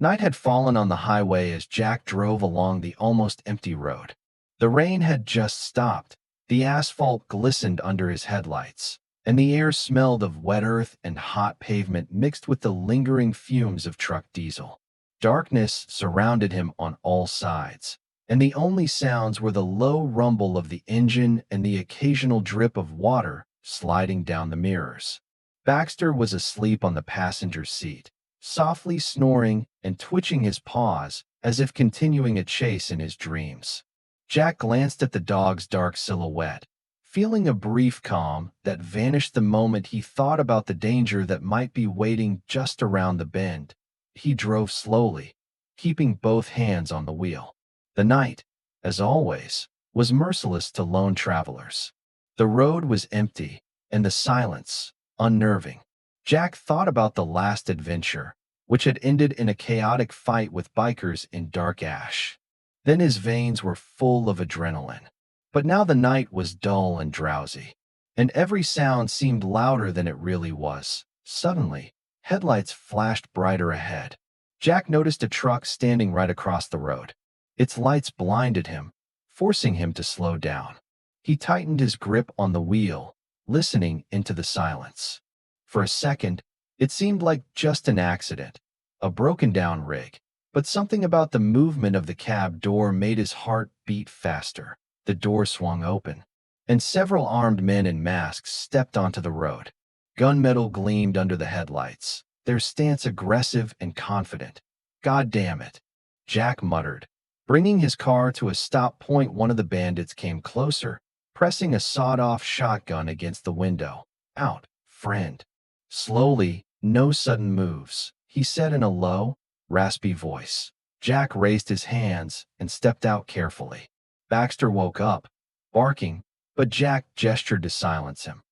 Night had fallen on the highway as Jack drove along the almost empty road. The rain had just stopped, the asphalt glistened under his headlights, and the air smelled of wet earth and hot pavement mixed with the lingering fumes of truck diesel. Darkness surrounded him on all sides, and the only sounds were the low rumble of the engine and the occasional drip of water sliding down the mirrors. Baxter was asleep on the passenger seat, softly snoring and twitching his paws as if continuing a chase in his dreams. Jack glanced at the dog's dark silhouette, feeling a brief calm that vanished the moment he thought about the danger that might be waiting just around the bend. He drove slowly, keeping both hands on the wheel. The night, as always, was merciless to lone travelers. The road was empty, and the silence unnerving. Jack thought about the last adventure, which had ended in a chaotic fight with bikers in dark ash. Then his veins were full of adrenaline. But now the night was dull and drowsy, and every sound seemed louder than it really was. Suddenly, headlights flashed brighter ahead. Jack noticed a truck standing right across the road. Its lights blinded him, forcing him to slow down. He tightened his grip on the wheel, listening into the silence. For a second, it seemed like just an accident, a broken-down rig. But something about the movement of the cab door made his heart beat faster. The door swung open, and several armed men in masks stepped onto the road. Gunmetal gleamed under the headlights, their stance aggressive and confident. "God damn it," Jack muttered. Bringing his car to a stop point, one of the bandits came closer, pressing a sawed-off shotgun against the window. "Out, friend." Slowly, no sudden moves, he said in a low, raspy voice. Jack raised his hands and stepped out carefully. Baxter woke up, barking, but Jack gestured to silence him.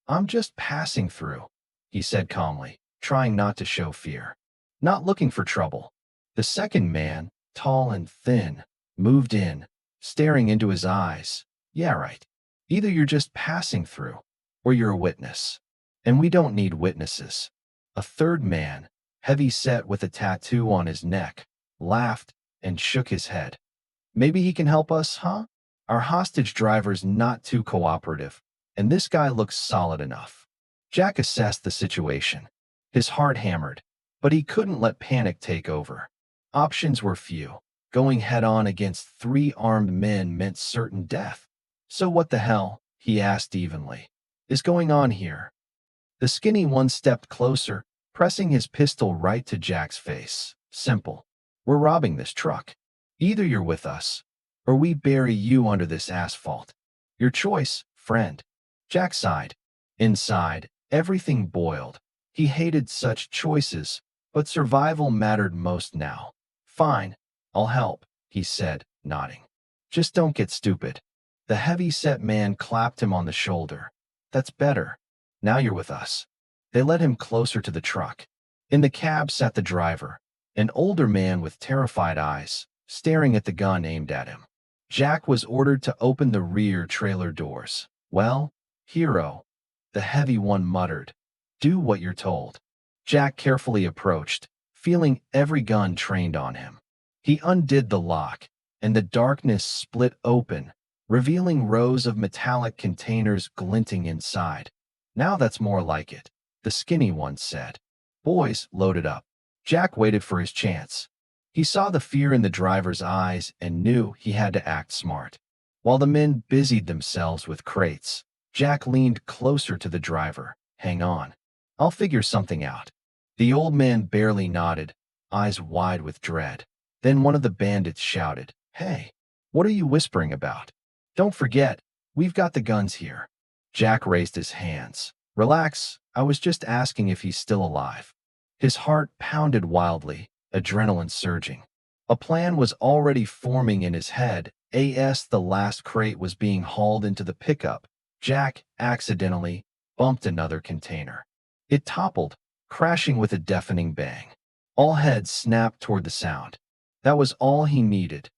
"I'm just passing through," he said calmly, trying not to show fear. "Not looking for trouble." The second man, tall and thin, moved in, staring into his eyes. "Yeah, right. Either you're just passing through, or you're a witness. And we don't need witnesses." A third man, heavy-set with a tattoo on his neck, laughed and shook his head. "Maybe he can help us, huh? Our hostage driver's not too cooperative, and this guy looks solid enough." Jack assessed the situation. His heart hammered, but he couldn't let panic take over. Options were few. Going head-on against three armed men meant certain death. "So what the hell," he asked evenly, "is going on here?" The skinny one stepped closer, pressing his pistol right to Jack's face. "Simple. We're robbing this truck. Either you're with us, or we bury you under this asphalt. Your choice, friend." Jack sighed. Inside, everything boiled. He hated such choices, but survival mattered most now. "Fine, I'll help," he said, nodding. "Just don't get stupid." The heavy-set man clapped him on the shoulder. "That's better. Now you're with us." They led him closer to the truck. In the cab sat the driver, an older man with terrified eyes, staring at the gun aimed at him. Jack was ordered to open the rear trailer doors. "Well, hero," the heavy one muttered, "do what you're told." Jack carefully approached, feeling every gun trained on him. He undid the lock, and the darkness split open, revealing rows of metallic containers glinting inside. "Now that's more like it," the skinny one said. "Boys, load it up." Jack waited for his chance. He saw the fear in the driver's eyes and knew he had to act smart. While the men busied themselves with crates, Jack leaned closer to the driver. "Hang on. I'll figure something out." The old man barely nodded, eyes wide with dread. Then one of the bandits shouted, "Hey, what are you whispering about? Don't forget, we've got the guns here." Jack raised his hands. "Relax, I was just asking if he's still alive." His heart pounded wildly, adrenaline surging. A plan was already forming in his head. As the last crate was being hauled into the pickup, Jack accidentally bumped another container. It toppled, crashing with a deafening bang. All heads snapped toward the sound. That was all he needed.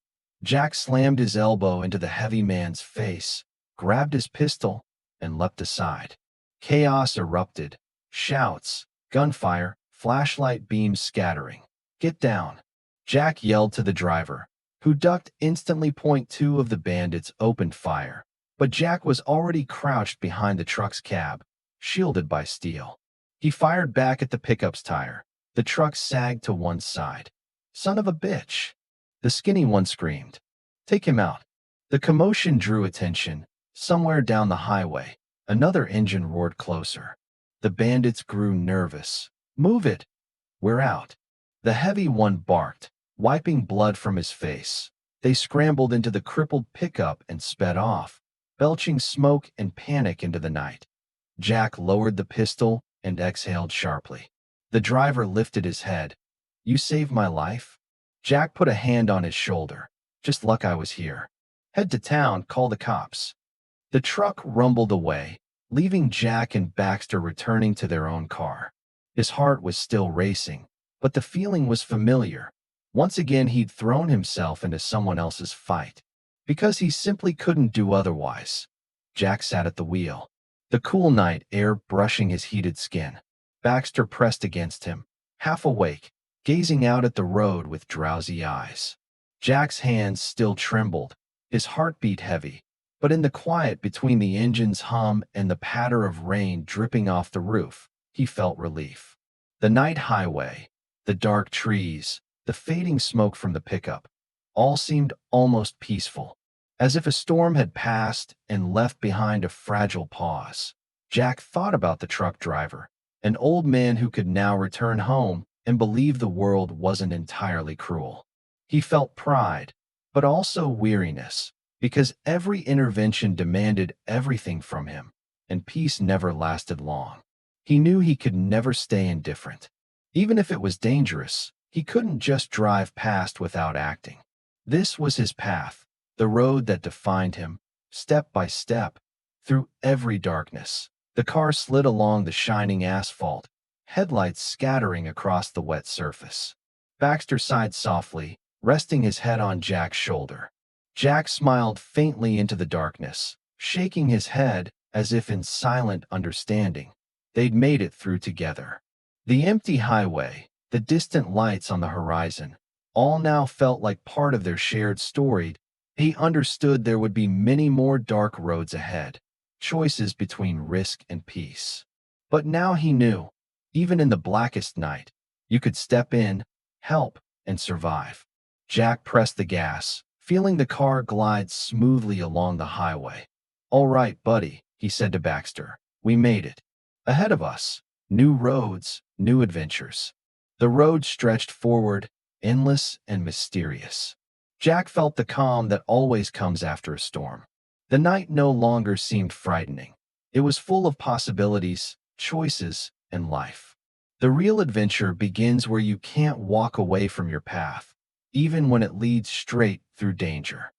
Jack slammed his elbow into the heavy man's face, grabbed his pistol, and leapt aside. Chaos erupted. Shouts, gunfire, flashlight beams scattering. Get down, Jack yelled to the driver, who ducked instantly. Point two of the bandits opened fire, but Jack was already crouched behind the truck's cab, shielded by steel. He fired back at the pickup's tire. The truck sagged to one side. Son of a bitch, the skinny one screamed. Take him out. The commotion drew attention. Somewhere down the highway, another engine roared closer. The bandits grew nervous. Move it. We're out. The heavy one barked, wiping blood from his face. They scrambled into the crippled pickup and sped off, belching smoke and panic into the night. Jack lowered the pistol and exhaled sharply. The driver lifted his head. You saved my life? Jack put a hand on his shoulder. Just luck I was here. Head to town, call the cops. The truck rumbled away, leaving Jack and Baxter returning to their own car. His heart was still racing, but the feeling was familiar. Once again, he'd thrown himself into someone else's fight, because he simply couldn't do otherwise. Jack sat at the wheel, the cool night air brushing his heated skin. Baxter pressed against him, half awake, gazing out at the road with drowsy eyes. Jack's hands still trembled, his heart beat heavy, but in the quiet between the engine's hum and the patter of rain dripping off the roof, he felt relief. The night highway, the dark trees, the fading smoke from the pickup, all seemed almost peaceful, as if a storm had passed and left behind a fragile pause. Jack thought about the truck driver, an old man who could now return home and believe the world wasn't entirely cruel. He felt pride, but also weariness, because every intervention demanded everything from him, and peace never lasted long. He knew he could never stay indifferent. Even if it was dangerous, he couldn't just drive past without acting. This was his path, the road that defined him, step by step, through every darkness. The car slid along the shining asphalt, headlights scattering across the wet surface. Baxter sighed softly, resting his head on Jack's shoulder. Jack smiled faintly into the darkness, shaking his head as if in silent understanding. They'd made it through together. The empty highway, the distant lights on the horizon, all now felt like part of their shared story. He understood there would be many more dark roads ahead, choices between risk and peace. But now he knew, even in the blackest night, you could step in, help, and survive. Jack pressed the gas, feeling the car glide smoothly along the highway. All right, buddy, he said to Baxter. We made it. Ahead of us, new roads, new adventures. The road stretched forward, endless and mysterious. Jack felt the calm that always comes after a storm. The night no longer seemed frightening. It was full of possibilities, choices, and life. The real adventure begins where you can't walk away from your path, even when it leads straight through danger.